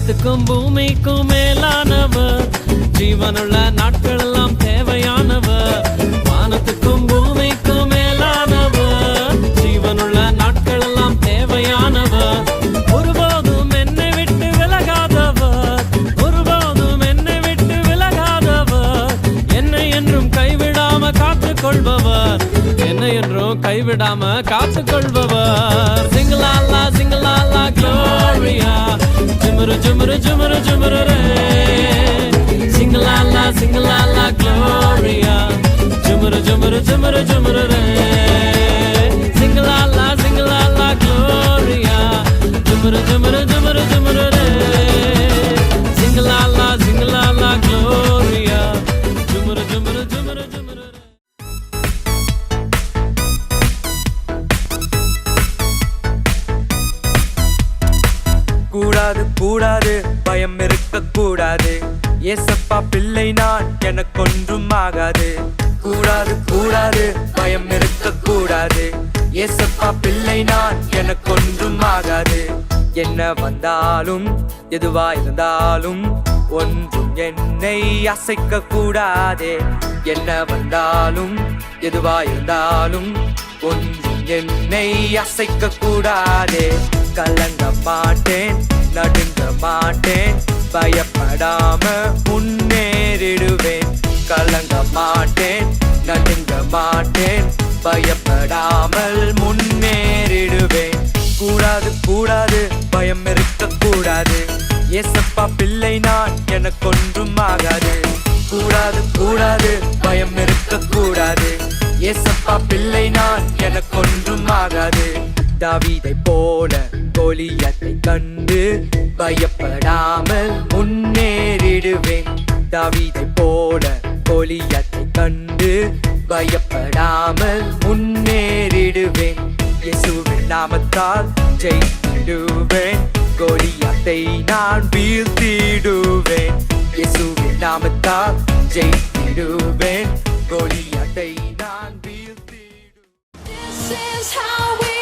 வானத்துக்கும் பூமிக்கும் மேலானவர், ஜீவனுள்ள நாட்கள் எல்லாம் தேவையானவர். வானத்துக்கும் பூமிக்கும் மேலானவர், ஜீவனுள்ள நாட்கள் எல்லாம் தேவையானவர். ஒருபோதும் என்னை விட்டு விலகாதவர், ஒருபோதும் என்னை விட்டு விலகாதவர். என்னை என்றும் கைவிடாம காத்துக் கொள்பவர், என்னை என்றும் கைவிடாம காத்துக் கொள்பவர். சிங்கலாலா சிங்கலாலா க்ளோரியா, ஜுமுரு ஜுமுரு ஜுமுரு ஜுமுரு ரே. சிங்கலாலா சிங்கலாலா க்ளோரியா, ஜுமுரு ஜுமுரு ஜுமுரு ஜுமுரு ரே. சிங்கலாலா சிங்கலாலா க்ளோரியா, ஜுமுரு ஜுமுரு ஜுமுரு ஜுமுரு ரே. சிங்கலாலா சிங்கலாலா க்ளோரியா, ஜுமுரு ஜுமுரு ஜுமுரு ஜுமுரு ரே. கூடாது கூடாது பயம் இருக்க கூடாது, ஏசப்பா பிள்ளை நான் எனக்கொன்றும் ஆகாது. கூடாது கூடாது பயம் இருக்க கூடாது, ஏசப்பா பிள்ளை நான் எனக்கொன்றும் ஆகாது. என்ன வந்தாலும் எதுவா இருந்தாலும் ஒன்றும் என்னை அசைக்க கூடாதே. என்ன வந்தாலும் எதுவா இருந்தாலும் ஒன்றும் என்னை அசைக்க கூடாதே. கலங்க மாட்டேன், நடுங்க மாட்டேன், பயப்படாம முன்னேறிடுவேன். கலங்க மாட்டேன், நடுங்க மாட்டேன், பயப்படாமல் முன்னேறிடுவேன். கூடாது கூடாது பயம் இருக்க கூடாது, ஏசப்பா பிள்ளை நான் எனக்கொன்றும் ஆகாது. கூடாது கூடாது பயம் இருக்க கூடாது, ஏசப்பா பிள்ளை நான் எனக்கொன்றும் ஆகாது. தாவீதை போல கோலியாத்தை கண்டு பயப்படாமல் முன்னேறிடுவேன். தாவீதை போல கோலியாத்தை கண்டு பயப்படாமல் முன்னேறிடுவேன். இயேசுவின் நாமத்தால் ஜெயித்திடுவேன், கோலியாத்தை நான் வீழ்த்திடுவேன். இயேசுவின் நாமத்தால் ஜெயித்திடுவேன், கோலியாத்தை நான் வீழ்த்திடுவேன். This is how we